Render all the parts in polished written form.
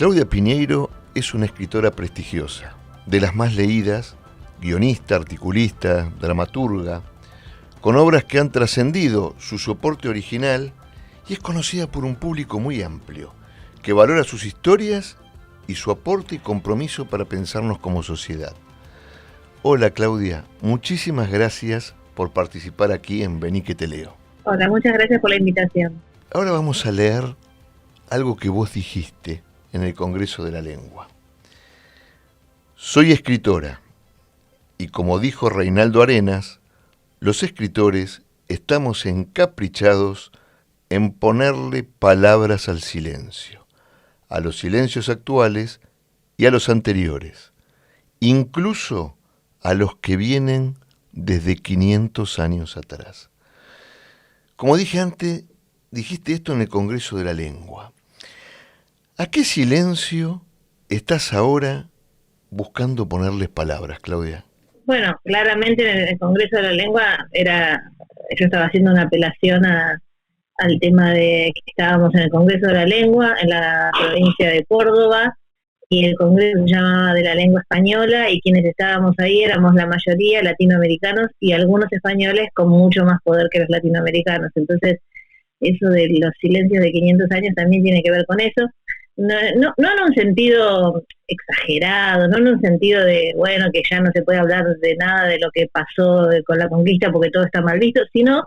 Claudia Piñeiro es una escritora prestigiosa, de las más leídas, guionista, articulista, dramaturga, con obras que han trascendido su soporte original y es conocida por un público muy amplio, que valora sus historias y su aporte y compromiso para pensarnos como sociedad. Hola Claudia, muchísimas gracias por participar aquí en Vení que te leo. Hola, muchas gracias por la invitación. Ahora vamos a leer algo que vos dijiste en el Congreso de la Lengua. Soy escritora y como dijo Reinaldo Arenas, los escritores estamos encaprichados en ponerle palabras al silencio, a los silencios actuales y a los anteriores, incluso a los que vienen desde 500 años atrás. Como dije antes, dijiste esto en el Congreso de la Lengua. ¿A qué silencio estás ahora buscando ponerles palabras, Claudia? Bueno, claramente en el Congreso de la Lengua yo estaba haciendo una apelación al tema de que estábamos en el Congreso de la Lengua, en la provincia de Córdoba, y el Congreso se llamaba de la Lengua Española, y quienes estábamos ahí éramos la mayoría latinoamericanos y algunos españoles con mucho más poder que los latinoamericanos. Entonces, eso de los silencios de 500 años también tiene que ver con eso. No en un sentido exagerado, no en un sentido de, bueno, que ya no se puede hablar de nada de lo que pasó con la conquista porque todo está mal visto, sino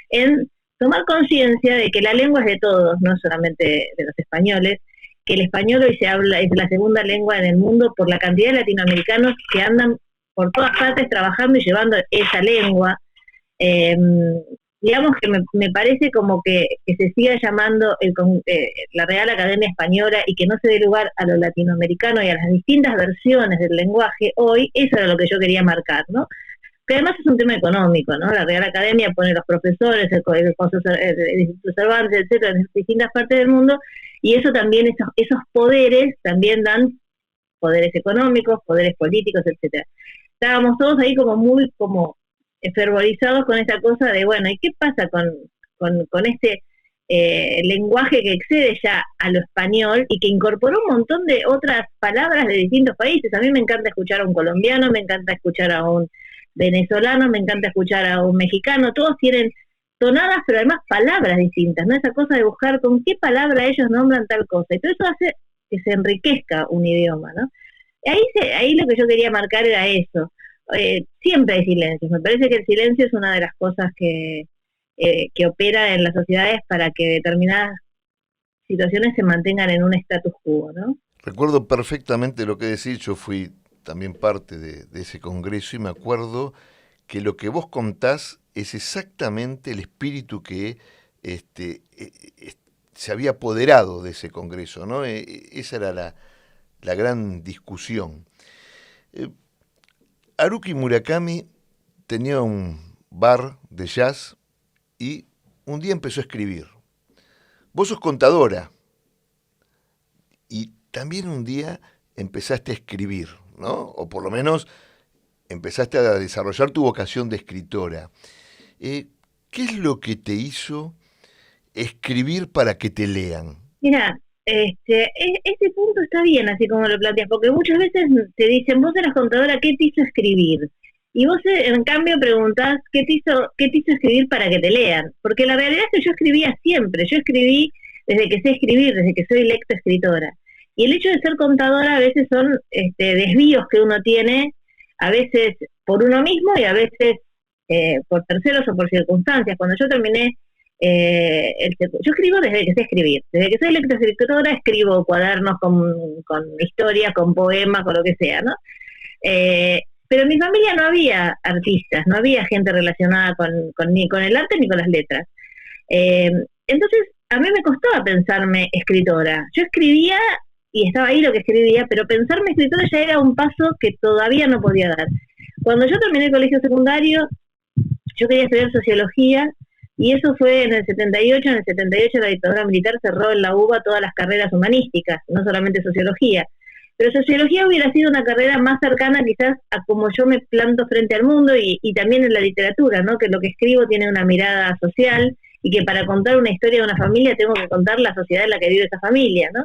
en tomar conciencia de que la lengua es de todos, no solamente de los españoles, que el español hoy se habla, es la segunda lengua en el mundo por la cantidad de latinoamericanos que andan por todas partes trabajando y llevando esa lengua. Digamos que me parece como que se siga llamando la Real Academia Española y que no se dé lugar a lo latinoamericano y a las distintas versiones del lenguaje hoy. Eso era lo que yo quería marcar, ¿no? Que además es un tema económico, ¿no? La Real Academia pone los profesores, el Instituto Cervantes, etcétera, en distintas partes del mundo, y eso también, esos poderes también dan poderes económicos, poderes políticos, etcétera. Estábamos todos ahí como muy fervorizados con esta cosa de, bueno, ¿y qué pasa con este lenguaje que excede ya a lo español y que incorporó un montón de otras palabras de distintos países? A mí me encanta escuchar a un colombiano, me encanta escuchar a un venezolano, me encanta escuchar a un mexicano, todos tienen tonadas, pero además palabras distintas, ¿no? Esa cosa de buscar con qué palabra ellos nombran tal cosa, y todo eso hace que se enriquezca un idioma, ¿no? Ahí lo que yo quería marcar era eso. Siempre hay silencios, me parece que el silencio es una de las cosas que opera en las sociedades para que determinadas situaciones se mantengan en un status quo, ¿no? Recuerdo perfectamente lo que decís, yo fui también parte de ese congreso y me acuerdo que lo que vos contás es exactamente el espíritu que se había apoderado de ese congreso, ¿no? Esa era la gran discusión. Haruki Murakami tenía un bar de jazz y un día empezó a escribir. Vos sos contadora y también un día empezaste a escribir, ¿no? O por lo menos empezaste a desarrollar tu vocación de escritora. ¿Qué es lo que te hizo escribir para que te lean? Mira, ese punto está bien, así como lo planteas, porque muchas veces te dicen, vos eras contadora, ¿qué te hizo escribir? Y vos, en cambio, preguntás, ¿qué te hizo escribir para que te lean? Porque la realidad es que yo escribía siempre, yo escribí desde que sé escribir, desde que soy lectoescritora. Y el hecho de ser contadora a veces son desvíos que uno tiene, a veces por uno mismo y a veces por terceros o por circunstancias. Cuando yo terminé yo escribo desde que sé escribir, desde que soy lectoescritora escribo cuadernos con historias, con poemas, con lo que sea, ¿no? Pero en mi familia no había artistas, no había gente relacionada ni con el arte ni con las letras. Entonces a mí me costaba pensarme escritora. Yo escribía y estaba ahí lo que escribía, pero pensarme escritora ya era un paso que todavía no podía dar. Cuando yo terminé el colegio secundario, yo quería estudiar sociología, y eso fue en el 78. En el 78 la dictadura militar cerró en la UBA todas las carreras humanísticas, no solamente sociología. Pero sociología hubiera sido una carrera más cercana quizás a cómo yo me planto frente al mundo y también en la literatura, ¿no? Que lo que escribo tiene una mirada social y que para contar una historia de una familia tengo que contar la sociedad en la que vive esa familia, ¿no?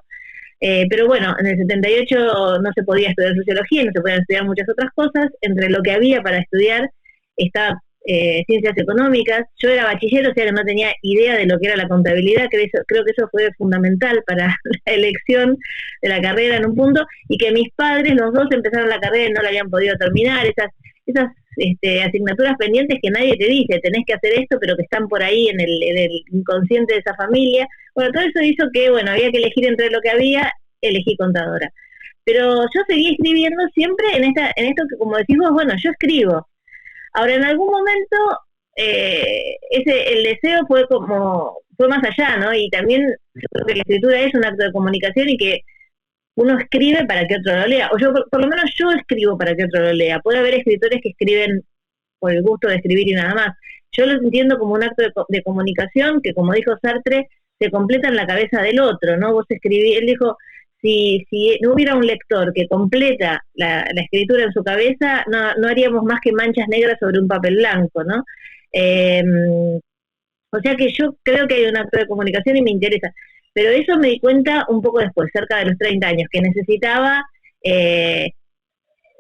Pero bueno, en el 78 no se podía estudiar sociología y no se podían estudiar muchas otras cosas. Entre lo que había para estudiar estaba ciencias económicas. Yo era bachiller, o sea que no tenía idea de lo que era la contabilidad. Creo que eso fue fundamental para la elección de la carrera en un punto. Y que mis padres, los dos, empezaron la carrera y no la habían podido terminar. Esas asignaturas pendientes que nadie te dice, tenés que hacer esto, pero que están por ahí en el inconsciente de esa familia. Bueno, todo eso hizo que, bueno, había que elegir entre lo que había, elegí contadora. Pero yo seguí escribiendo siempre en esto que, como decís vos, bueno, yo escribo. Ahora, en algún momento, el deseo fue más allá, ¿no? Y también yo creo que la escritura es un acto de comunicación y que uno escribe para que otro lo lea, o yo, por lo menos yo escribo para que otro lo lea. Puede haber escritores que escriben por el gusto de escribir y nada más. Yo lo entiendo como un acto de comunicación que, como dijo Sartre, se completa en la cabeza del otro, ¿no? Vos escribís, él dijo, si no hubiera un lector que completa la escritura en su cabeza, no haríamos más que manchas negras sobre un papel blanco, ¿no? Eh, o sea que yo creo que hay un acto de comunicación y me interesa. Pero eso me di cuenta un poco después, cerca de los 30 años, que necesitaba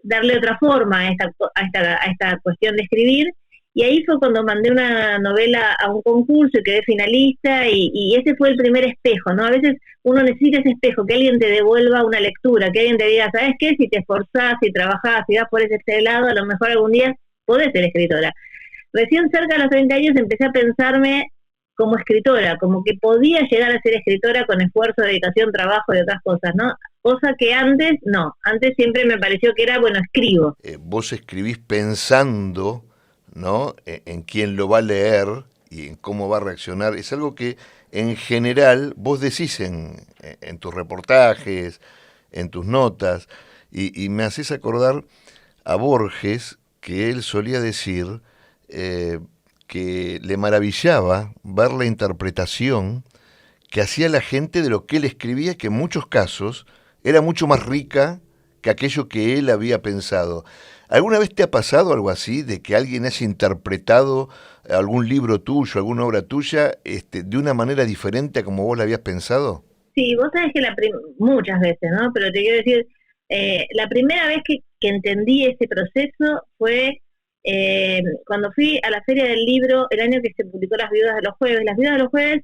darle otra forma a esta cuestión de escribir. Y ahí fue cuando mandé una novela a un concurso y quedé finalista, y ese fue el primer espejo, ¿no? A veces uno necesita ese espejo, que alguien te devuelva una lectura, que alguien te diga, ¿sabes qué? Si te esforzás, si trabajás, si vas por ese lado, a lo mejor algún día podés ser escritora. Recién cerca de los 30 años empecé a pensarme como escritora, como que podía llegar a ser escritora con esfuerzo, dedicación, trabajo y otras cosas, ¿no? Cosa que antes, no. Antes siempre me pareció que era, bueno, escribo. Vos escribís pensando, ¿no?, en quién lo va a leer y en cómo va a reaccionar. Es algo que en general vos decís en tus reportajes, en tus notas, y me haces acordar a Borges, que él solía decir que le maravillaba ver la interpretación que hacía la gente de lo que él escribía, que en muchos casos era mucho más rica que aquello que él había pensado. ¿Alguna vez te ha pasado algo así, de que alguien haya interpretado algún libro tuyo, alguna obra tuya, de una manera diferente a como vos la habías pensado? Sí, vos sabés que muchas veces, ¿no? Pero te quiero decir, la primera vez que entendí ese proceso fue cuando fui a la Feria del Libro, el año que se publicó Las Viudas de los Jueves. Las Viudas de los Jueves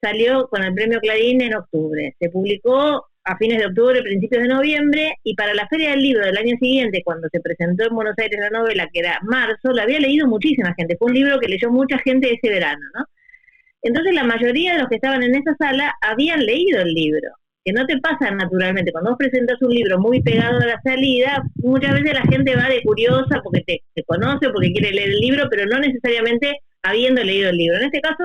salió con el premio Clarín en octubre. Se publicó a fines de octubre, principios de noviembre, y para la Feria del Libro del año siguiente, cuando se presentó en Buenos Aires la novela, que era marzo, lo había leído muchísima gente. Fue un libro que leyó mucha gente ese verano, ¿no? Entonces la mayoría de los que estaban en esa sala habían leído el libro, que no te pasa naturalmente. Cuando vos presentas un libro muy pegado a la salida, muchas veces la gente va de curiosa porque te conoce o porque quiere leer el libro, pero no necesariamente habiendo leído el libro. En este caso,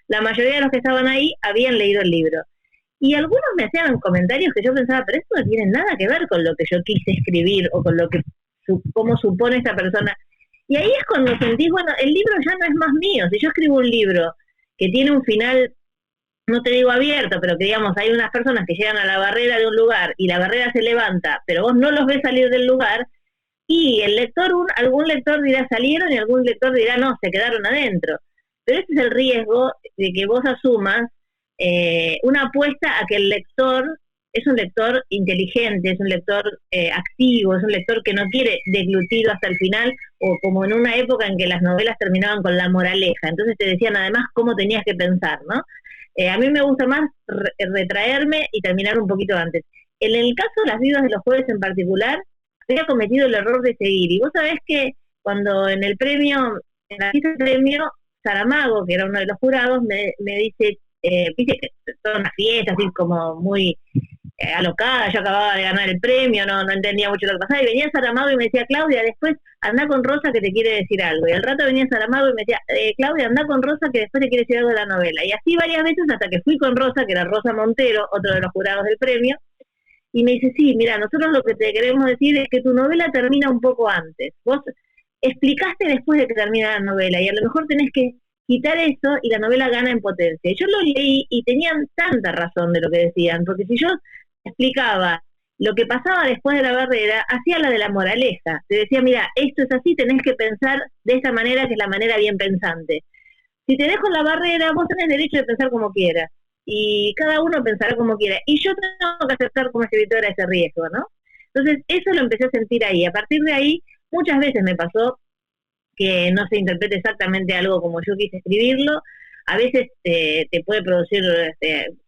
la mayoría de los que estaban ahí habían leído el libro. Y algunos me hacían comentarios que yo pensaba, pero esto no tiene nada que ver con lo que yo quise escribir o con lo que cómo supone esta persona. Y ahí es cuando sentí, bueno, el libro ya no es más mío. Si yo escribo un libro que tiene un final, no te digo abierto, pero que digamos, hay unas personas que llegan a la barrera de un lugar y la barrera se levanta, pero vos no los ves salir del lugar, y el lector, algún lector dirá salieron y algún lector dirá no, se quedaron adentro. Pero ese es el riesgo de que vos asumas una apuesta a que el lector es un lector inteligente, es un lector activo, es un lector que no quiere deglutirlo hasta el final, o como en una época en que las novelas terminaban con la moraleja, entonces te decían además cómo tenías que pensar, ¿no? A mí me gusta más retraerme y terminar un poquito antes. En el caso de Las Viudas de los Jueves en particular, había cometido el error de seguir, y vos sabés que cuando en la fiesta del premio, Saramago, que era uno de los jurados, me dice, viste que toda una fiesta así como muy alocada, yo acababa de ganar el premio, no entendía mucho lo que pasaba, y venía Saramago y me decía, Claudia, después anda con Rosa que te quiere decir algo, y al rato venía Saramago y me decía, Claudia, anda con Rosa que después te quiere decir algo de la novela, y así varias veces hasta que fui con Rosa, que era Rosa Montero, otro de los jurados del premio, y me dice, sí, mira, nosotros lo que te queremos decir es que tu novela termina un poco antes, vos explicaste después de que termina la novela, y a lo mejor tenés que quitar eso y la novela gana en potencia. Y yo lo leí y tenían tanta razón de lo que decían, porque si yo explicaba lo que pasaba después de la barrera, hacía la de la moraleja. Te decía, mira, esto es así, tenés que pensar de esta manera, que es la manera bien pensante. Si te dejo la barrera, vos tenés derecho de pensar como quieras. y cada uno pensará como quiera. Y yo tengo que aceptar como escritora ese riesgo, ¿no? Entonces, eso lo empecé a sentir ahí. A partir de ahí, muchas veces me pasó que no se interprete exactamente algo como yo quise escribirlo. A veces te puede producir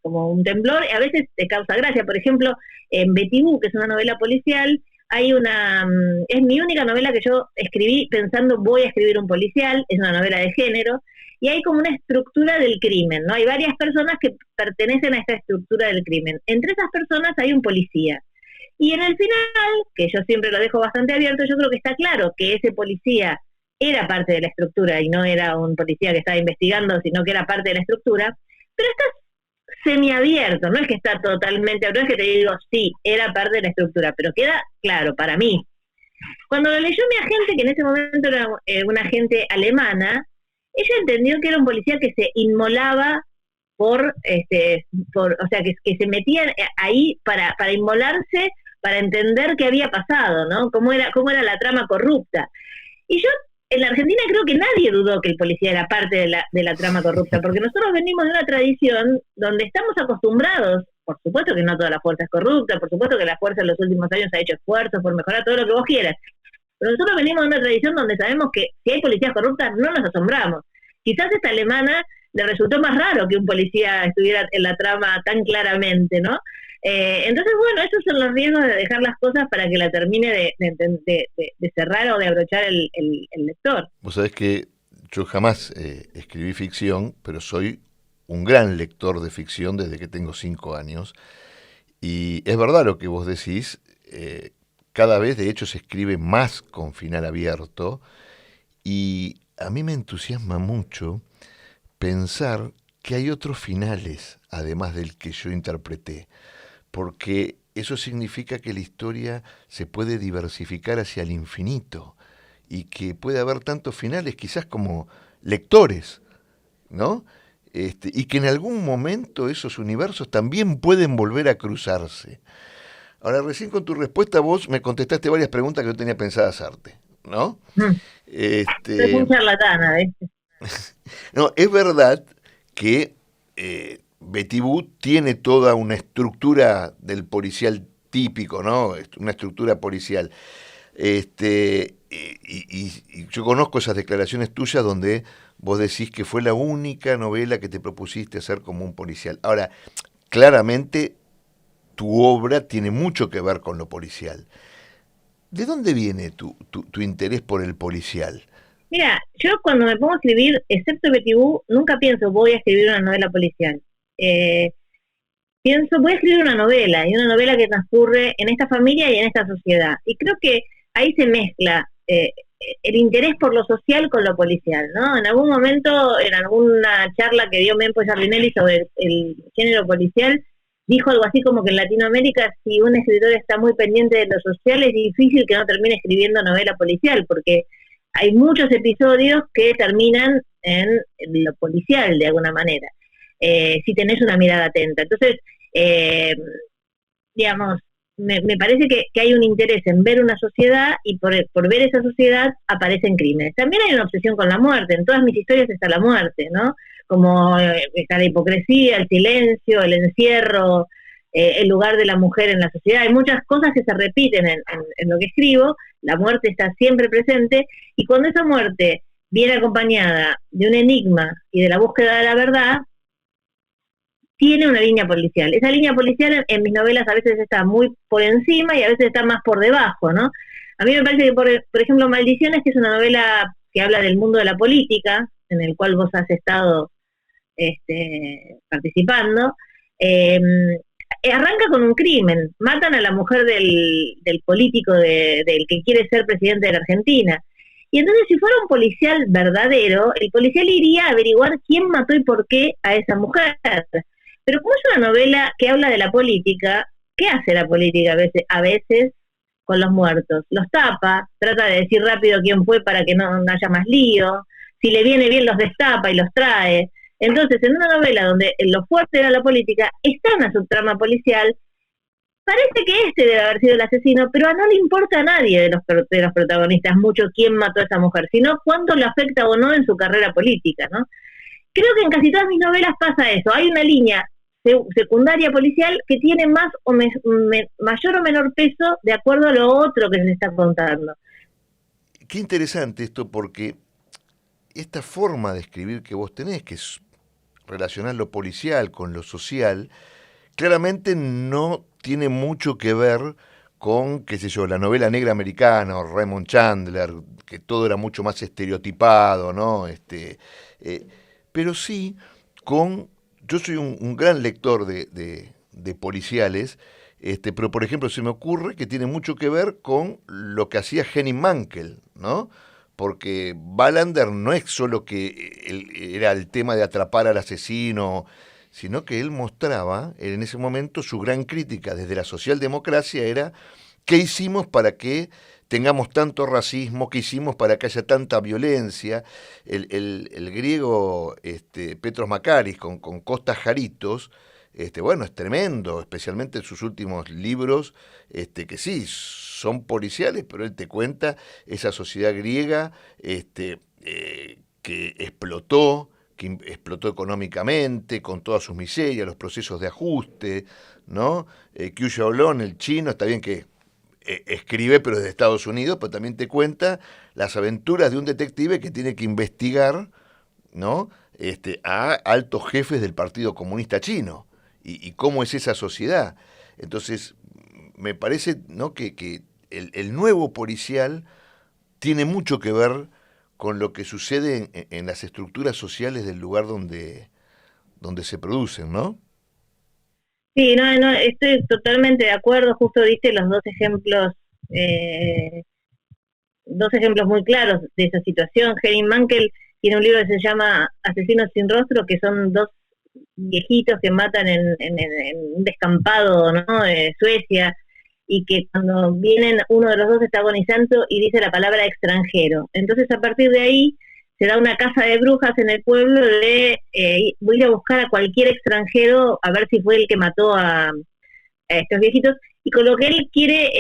como un temblor, y a veces te causa gracia. Por ejemplo, en Betty Boo, que es una novela policial, hay es mi única novela que yo escribí pensando voy a escribir un policial, es una novela de género, y hay como una estructura del crimen, ¿no? Hay varias personas que pertenecen a esta estructura del crimen. Entre esas personas hay un policía. Y en el final, que yo siempre lo dejo bastante abierto, yo creo que está claro que ese policía era parte de la estructura y no era un policía que estaba investigando, sino que era parte de la estructura, pero está semiabierto, no es que está totalmente, no es que te digo, sí, era parte de la estructura, pero queda claro para mí. Cuando lo leyó mi agente, que en ese momento era una agente alemana, ella entendió que era un policía que se inmolaba o sea, que se metía ahí para inmolarse, para entender qué había pasado, ¿no? Cómo era la trama corrupta. Y yo, en la Argentina, creo que nadie dudó que el policía era parte de la trama corrupta, porque nosotros venimos de una tradición donde estamos acostumbrados, por supuesto que no toda la fuerza es corrupta, por supuesto que la fuerza en los últimos años ha hecho esfuerzos por mejorar todo lo que vos quieras, pero nosotros venimos de una tradición donde sabemos que si hay policías corruptas no nos asombramos. Quizás esta alemana le resultó más raro que un policía estuviera en la trama tan claramente, ¿no? Entonces, bueno, esos son los riesgos de dejar las cosas para que la termine de cerrar o de abrochar el lector. Vos sabés que yo jamás escribí ficción, pero soy un gran lector de ficción desde que tengo 5 años. Y es verdad lo que vos decís, cada vez de hecho se escribe más con final abierto, y a mí me entusiasma mucho pensar que hay otros finales, además del que yo interpreté, porque eso significa que la historia se puede diversificar hacia el infinito y que puede haber tantos finales quizás como lectores, ¿no? Y que en algún momento esos universos también pueden volver a cruzarse. Ahora, recién con tu respuesta vos me contestaste varias preguntas que yo tenía pensada hacerte, ¿no? Es un charlatana, ¿viste? No, es verdad que Betty Boo tiene toda una estructura del policial típico, ¿no? Una estructura policial. Y yo conozco esas declaraciones tuyas donde vos decís que fue la única novela que te propusiste hacer como un policial. Ahora, claramente tu obra tiene mucho que ver con lo policial. ¿De dónde viene tu interés por el policial? Mira, yo cuando me pongo a escribir, excepto Betty Boo, nunca pienso voy a escribir una novela policial. Pienso, voy a escribir una novela, y una novela que transcurre en esta familia y en esta sociedad. Y creo que ahí se mezcla el interés por lo social con lo policial, ¿no? En algún momento, en alguna charla que dio Mempo Giardinelli sobre el género policial, dijo algo así como que en Latinoamérica, si un escritor está muy pendiente de lo social, es difícil que no termine escribiendo novela policial, porque hay muchos episodios que terminan en lo policial, de alguna manera, si tenés una mirada atenta. Entonces, digamos, me parece que hay un interés en ver una sociedad, y por ver esa sociedad aparecen crímenes. También hay una obsesión con la muerte. En todas mis historias está la muerte, ¿no? Como está la hipocresía, el silencio, el encierro, el lugar de la mujer en la sociedad. Hay muchas cosas que se repiten en lo que escribo. La muerte está siempre presente, y cuando esa muerte viene acompañada de un enigma y de la búsqueda de la verdad, tiene una línea policial. Esa línea policial en mis novelas a veces está muy por encima y a veces está más por debajo, ¿no? A mí me parece que, por ejemplo, Maldiciones, que es una novela que habla del mundo de la política, en el cual vos has estado participando, arranca con un crimen. Matan a la mujer del político, del que quiere ser presidente de la Argentina. Y entonces, si fuera un policial verdadero, el policial iría a averiguar quién mató y por qué a esa mujer. Pero como es una novela que habla de la política, ¿qué hace la política a veces con los muertos? Los tapa, trata de decir rápido quién fue para que no haya más lío. Si le viene bien, los destapa y los trae. Entonces, en una novela donde lo fuerte era la política, está una subtrama policial. Parece que debe haber sido el asesino, pero no le importa a nadie de los protagonistas mucho quién mató a esa mujer, sino cuánto le afecta o no en su carrera política, ¿no? Creo que en casi todas mis novelas pasa eso. Hay una línea secundaria policial que tiene más o mayor o menor peso de acuerdo a lo otro que se está contando. Qué interesante esto, porque esta forma de escribir que vos tenés, que es relacionar lo policial con lo social, claramente no tiene mucho que ver con, qué sé yo, la novela negra americana o Raymond Chandler, que todo era mucho más estereotipado, ¿no? Pero sí con... Yo soy un gran lector de policiales, pero por ejemplo se me ocurre que tiene mucho que ver con lo que hacía Henning Mankell, ¿no? Porque Wallander no es solo que era el tema de atrapar al asesino, sino que él mostraba en ese momento su gran crítica desde la socialdemocracia era qué hicimos para que tengamos tanto racismo, qué hicimos para que haya tanta violencia. El griego Petros Makaris con Costas Jaritos, bueno, es tremendo, especialmente en sus últimos libros, que sí, son policiales, pero él te cuenta esa sociedad griega que explotó económicamente, con todas sus miserias, los procesos de ajuste, ¿no? Kyusha Olón, el chino, está bien que escribe, pero desde Estados Unidos, pero también te cuenta las aventuras de un detective que tiene que investigar, ¿no? A altos jefes del Partido Comunista Chino y cómo es esa sociedad. Entonces, me parece, ¿no?, que el nuevo policial tiene mucho que ver con lo que sucede en las estructuras sociales del lugar donde se producen, ¿no? Sí, no, estoy totalmente de acuerdo, justo diste los dos ejemplos muy claros de esa situación. Henning Mankell tiene un libro que se llama Asesinos sin rostro, que son dos viejitos que matan en un descampado, ¿no?, de Suecia, y que cuando vienen uno de los dos está agonizando y dice la palabra extranjero. Entonces a partir de ahí se da una caza de brujas en el pueblo de voy a ir a buscar a cualquier extranjero a ver si fue el que mató a estos viejitos, y con lo que él quiere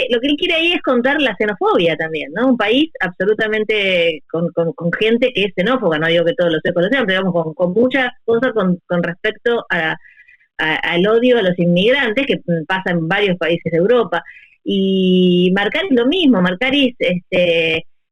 ahí es contar la xenofobia también, ¿no? Un país absolutamente con gente que es xenófoba, no digo que todos los secos lo sean, pero digamos con muchas cosas con respecto al odio a los inmigrantes que pasa en varios países de Europa. Y Marcaris lo mismo, Marcaris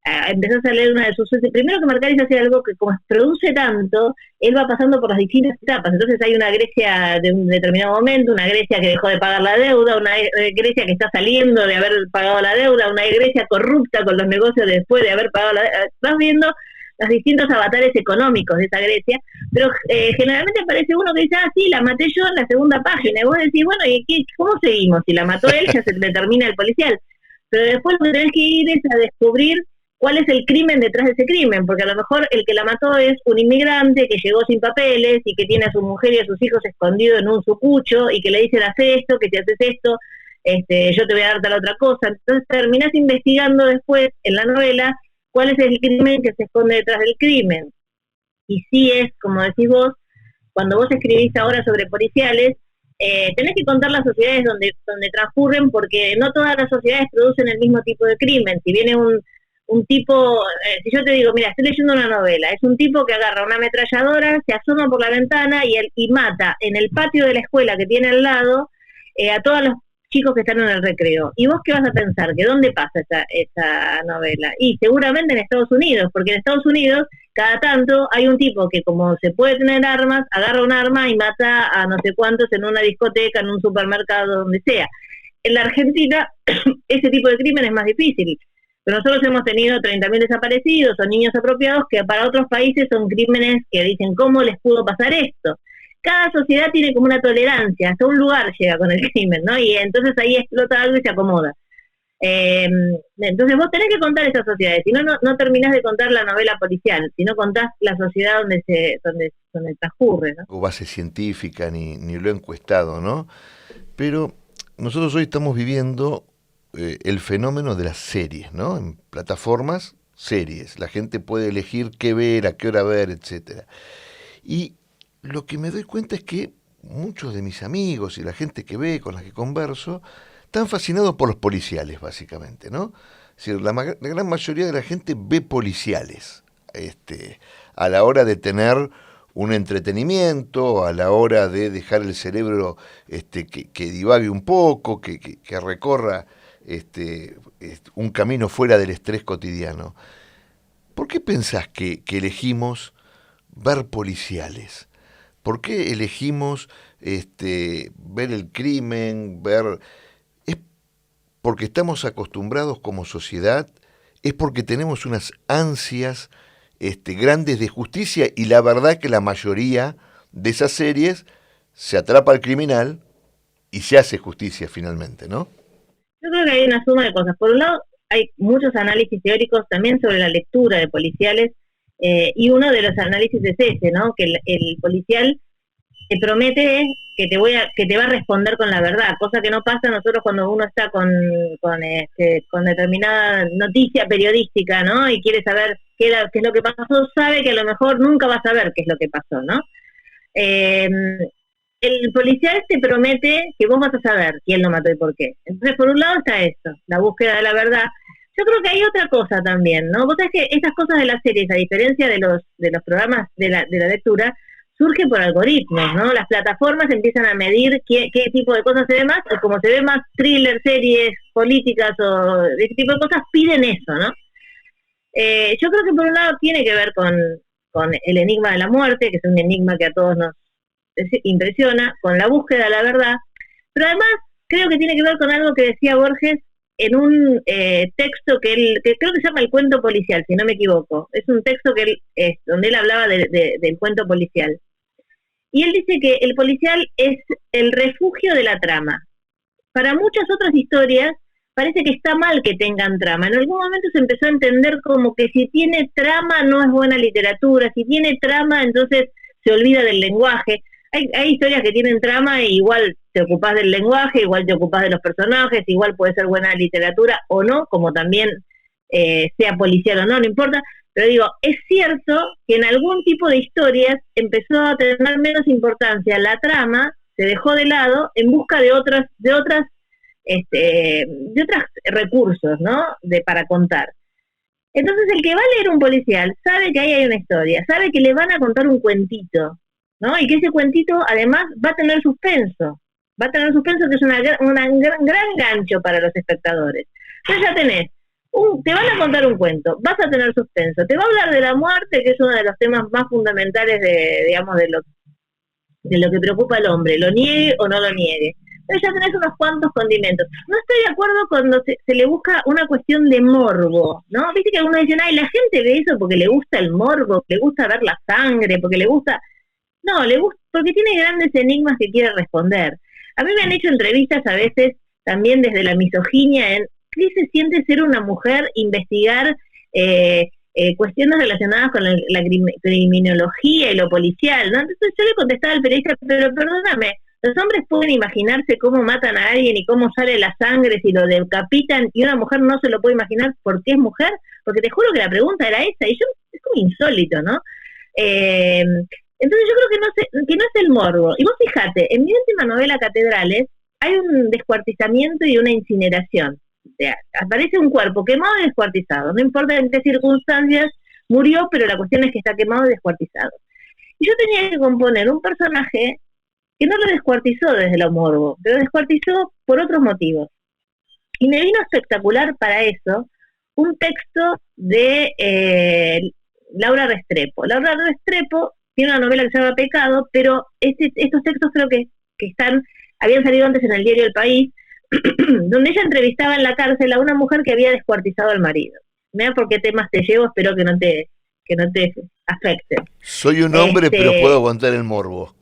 empezó a leer una de sus... Primero que Marcaris hace algo que como produce tanto, él va pasando por las distintas etapas. Entonces hay una Grecia de un determinado momento, una Grecia que dejó de pagar la deuda, una Grecia que está saliendo de haber pagado la deuda, una Grecia corrupta con los negocios después de haber pagado la deuda. Vas viendo los distintos avatares económicos de esa Grecia, pero generalmente aparece uno que dice, sí, la maté yo en la segunda página, y vos decís, bueno, ¿y cómo seguimos? Si la mató él, ya se determina el policial. Pero después lo que tenés que ir es a descubrir cuál es el crimen detrás de ese crimen, porque a lo mejor el que la mató es un inmigrante que llegó sin papeles y que tiene a su mujer y a sus hijos escondidos en un sucucho y que le dicen, haz esto, que si haces esto, yo te voy a dar tal otra cosa. Entonces terminás investigando después en la novela cuál es el crimen que se esconde detrás del crimen. Y sí es, como decís vos, cuando vos escribís ahora sobre policiales, tenés que contar las sociedades donde transcurren, porque no todas las sociedades producen el mismo tipo de crimen. Si viene un tipo, si yo te digo, mira, estoy leyendo una novela, es un tipo que agarra una ametralladora, se asoma por la ventana y mata en el patio de la escuela que tiene al lado a todos los chicos que están en el recreo. ¿Y vos qué vas a pensar? ¿Que dónde pasa esa novela? Y seguramente en Estados Unidos, porque en Estados Unidos cada tanto hay un tipo que, como se puede tener armas, agarra un arma y mata a no sé cuántos en una discoteca, en un supermercado, donde sea. En la Argentina ese tipo de crimen es más difícil, pero nosotros hemos tenido 30.000 desaparecidos o niños apropiados que para otros países son crímenes que dicen, ¿cómo les pudo pasar esto? Cada sociedad tiene como una tolerancia, hasta un lugar llega con el crimen, ¿no? Y entonces ahí explota algo y se acomoda. Entonces vos tenés que contar esas sociedades, si no, no terminás de contar la novela policial, si no contás la sociedad donde transcurre, ¿no? O base científica, ni lo encuestado, ¿no? Pero nosotros hoy estamos viviendo el fenómeno de las series, ¿no? En plataformas, series. La gente puede elegir qué ver, a qué hora ver, etcétera. Y lo que me doy cuenta es que muchos de mis amigos y la gente que ve, con la que converso, están fascinados por los policiales, básicamente, ¿no? Es decir, la gran mayoría de la gente ve policiales a la hora de tener un entretenimiento a la hora de dejar el cerebro que divague un poco, que recorra un camino fuera del estrés cotidiano. ¿Por qué pensás que elegimos ver policiales? ¿Por qué elegimos ver el crimen, ver... ¿Es porque estamos acostumbrados como sociedad? ¿Es porque tenemos unas ansias grandes de justicia? Y la verdad que la mayoría de esas series se atrapa al criminal y se hace justicia finalmente, ¿no? Yo creo que hay una suma de cosas. Por un lado, hay muchos análisis teóricos también sobre la lectura de policiales, y uno de los análisis es ese, ¿no? Que el policial te promete que te va a responder con la verdad, cosa que no pasa nosotros cuando uno está con determinada noticia periodística, ¿no? Y quiere saber qué es lo que pasó, sabe que a lo mejor nunca va a saber qué es lo que pasó, ¿no? El policial te promete que vos vas a saber quién lo mató y por qué. Entonces, por un lado está eso, la búsqueda de la verdad. Yo creo que hay otra cosa también, ¿no? Vos sabés que esas cosas de las series, a diferencia de los programas de la lectura, surgen por algoritmos, ¿no? Las plataformas empiezan a medir qué tipo de cosas se ve más, y como se ve más thriller, series políticas o de ese tipo de cosas, piden eso, ¿no? Yo creo que por un lado tiene que ver con el enigma de la muerte, que es un enigma que a todos nos impresiona, con la búsqueda de la verdad, pero además creo que tiene que ver con algo que decía Borges en un texto que creo que se llama El cuento policial, si no me equivoco. Es un texto donde él hablaba del cuento policial. Y él dice que el policial es el refugio de la trama. Para muchas otras historias parece que está mal que tengan trama. En algún momento se empezó a entender como que si tiene trama no es buena literatura, si tiene trama entonces se olvida del lenguaje. Hay historias que tienen trama y igual te ocupás del lenguaje, igual te ocupás de los personajes, igual puede ser buena literatura o no, como también sea policial o no, no importa. Pero digo, es cierto que en algún tipo de historias empezó a tener menos importancia la trama, se dejó de lado en busca de otros recursos, ¿no? Para contar. Entonces el que va a leer un policial sabe que ahí hay una historia, sabe que le van a contar un cuentito, ¿no? Y que ese cuentito además va a tener suspenso que es un gran gancho para los espectadores. Entonces ya tenés, te van a contar un cuento, vas a tener suspenso, te va a hablar de la muerte, que es uno de los temas más fundamentales de lo que preocupa al hombre, lo niegue o no lo niegue. Entonces ya tenés unos cuantos condimentos. No estoy de acuerdo cuando se le busca una cuestión de morbo, ¿no? Viste que algunos dicen, la gente ve eso porque le gusta el morbo, le gusta ver la sangre, porque le gusta... No, le gusta porque tiene grandes enigmas que quiere responder. A mí me han hecho entrevistas a veces también desde la misoginia en qué se siente ser una mujer, investigar cuestiones relacionadas con la criminología y lo policial, ¿no? Entonces yo le contestaba al periodista, pero perdóname, los hombres pueden imaginarse cómo matan a alguien y cómo sale la sangre si lo decapitan, y una mujer no se lo puede imaginar porque es mujer, porque te juro que la pregunta era esa, y yo, es como insólito, ¿no? Entonces yo creo que no es el morbo. Y vos fijate, en mi última novela Catedrales hay un descuartizamiento y una incineración. O sea, aparece un cuerpo quemado y descuartizado. No importa en qué circunstancias murió, pero la cuestión es que está quemado y descuartizado. Y yo tenía que componer un personaje que no lo descuartizó desde lo morbo, pero descuartizó por otros motivos. Y me vino espectacular para eso un texto de Laura Restrepo. Laura Restrepo tiene una novela que se llama Pecado, pero estos textos creo que habían salido antes en el diario El País, donde ella entrevistaba en la cárcel a una mujer que había descuartizado al marido. Mira por qué temas te llevo, espero que no te afecten. Soy un hombre, pero puedo aguantar el morbo.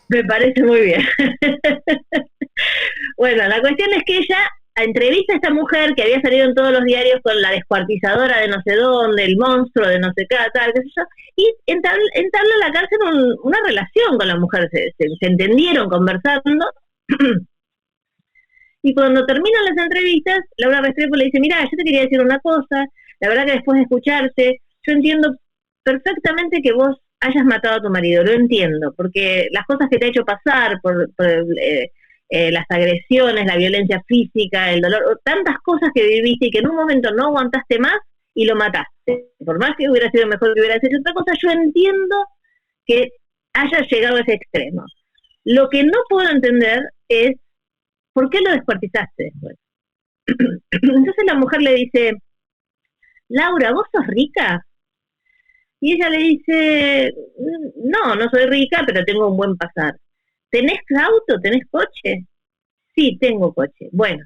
Me parece muy bien. Bueno, la cuestión es que ella entrevista a esta mujer que había salido en todos los diarios con la descuartizadora de no sé dónde, el monstruo de no sé qué, tal, qué sé yo, y entabla en la cárcel una relación con la mujer, se entendieron conversando, y cuando terminan las entrevistas, Laura Restrepo le dice, mira, yo te quería decir una cosa, la verdad que después de escucharte, yo entiendo perfectamente que vos hayas matado a tu marido, lo entiendo, porque las cosas que te ha hecho pasar por las agresiones, la violencia física, el dolor, tantas cosas que viviste y que en un momento no aguantaste más y lo mataste. Por más que hubiera sido mejor que hubieras hecho otra cosa, yo entiendo que haya llegado a ese extremo. Lo que no puedo entender es por qué lo descuartizaste después. Entonces la mujer le dice, Laura, ¿vos sos rica? Y ella le dice, no, no soy rica, pero tengo un buen pasar. ¿Tenés auto? ¿Tenés coche? Sí, tengo coche. Bueno,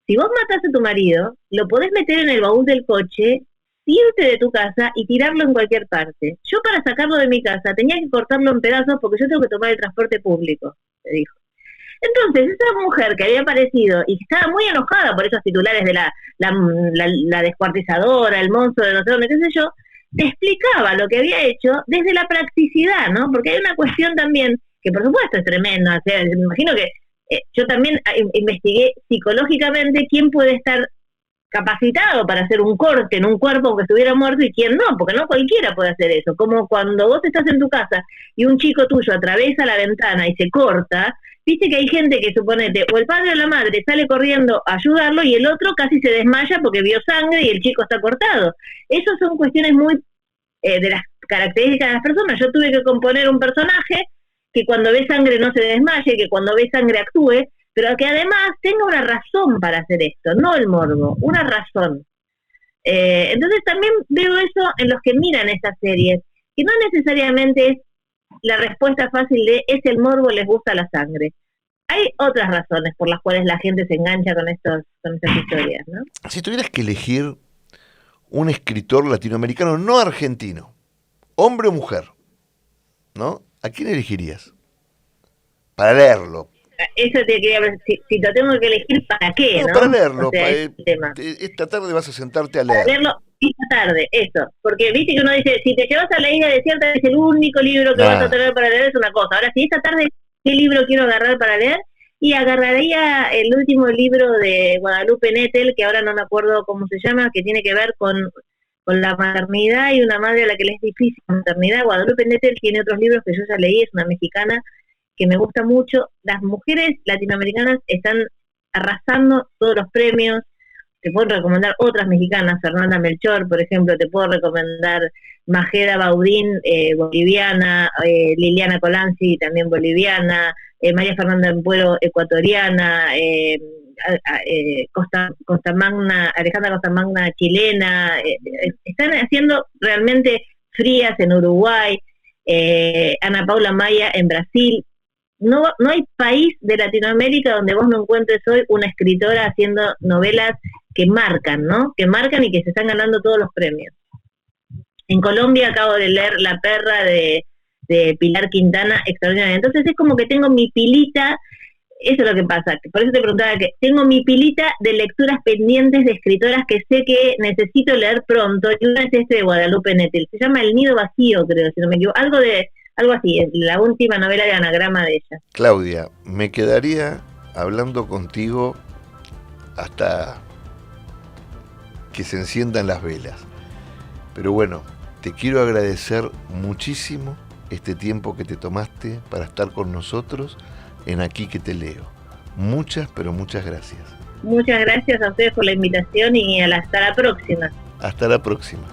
si vos matás a tu marido, lo podés meter en el baúl del coche, irte de tu casa y tirarlo en cualquier parte. Yo para sacarlo de mi casa tenía que cortarlo en pedazos porque yo tengo que tomar el transporte público, le dijo. Entonces, esa mujer que había aparecido y que estaba muy enojada por esos titulares de la descuartizadora, el monstruo de no sé dónde, qué sé yo, te explicaba lo que había hecho desde la practicidad, ¿no? Porque hay una cuestión también, que por supuesto es tremenda, o sea, me imagino que yo también investigué psicológicamente quién puede estar capacitado para hacer un corte en un cuerpo que estuviera muerto y quién no, porque no cualquiera puede hacer eso. Como cuando vos estás en tu casa y un chico tuyo atraviesa la ventana y se corta, viste que hay gente que, suponete, o el padre o la madre sale corriendo a ayudarlo y el otro casi se desmaya porque vio sangre y el chico está cortado. Esas son cuestiones muy de las características de las personas. Yo tuve que componer un personaje que cuando ve sangre no se desmaye, que cuando ve sangre actúe, pero que además tenga una razón para hacer esto, no el morbo, una razón. Entonces también veo eso en los que miran estas series, que no necesariamente es la respuesta fácil de es el morbo, les gusta la sangre. Hay otras razones por las cuales la gente se engancha con estas historias, ¿no? Si tuvieras que elegir un escritor latinoamericano, no argentino, hombre o mujer, ¿no? ¿A quién elegirías? Para leerlo. Eso te quería ver, si lo tengo que elegir, ¿para qué? No, para leerlo. O sea, esta tarde vas a sentarte a leer. Para leerlo esta tarde, eso. Porque viste que uno dice, si te llevas a la isla desierta es el único libro que vas a tener para leer, es una cosa. Ahora, si esta tarde, ¿qué libro quiero agarrar para leer? Y agarraría el último libro de Guadalupe Nettel, que ahora no me acuerdo cómo se llama, que tiene que ver con la maternidad y una madre a la que le es difícil la maternidad. Guadalupe Nettel tiene otros libros que yo ya leí, es una mexicana que me gusta mucho. Las mujeres latinoamericanas están arrasando todos los premios. Te puedo recomendar otras mexicanas, Fernanda Melchor, por ejemplo, te puedo recomendar Majeda Baudín, boliviana, Liliana Colanzi, también boliviana, María Fernanda Ampuero, ecuatoriana, Alejandra Costamagna, chilena. Están haciendo realmente Frías en Uruguay, Ana Paula Maya en Brasil. No hay país de Latinoamérica donde vos no encuentres hoy una escritora haciendo novelas que marcan, ¿no? Que marcan y que se están ganando todos los premios. En Colombia acabo de leer La perra de Pilar Quintana, extraordinaria. Entonces es como que tengo mi pilita, eso es lo que pasa. Por eso te preguntaba que tengo mi pilita de lecturas pendientes de escritoras que sé que necesito leer pronto, y una es de Guadalupe Nettel. Se llama El nido vacío, creo, si no me equivoco. Algo así, la última novela de anagrama de ella. Claudia, me quedaría hablando contigo hasta que se enciendan las velas. Pero bueno, te quiero agradecer muchísimo este tiempo que te tomaste para estar con nosotros en Aquí que te leo. Muchas, pero muchas gracias. Muchas gracias a ustedes por la invitación y hasta la próxima. Hasta la próxima.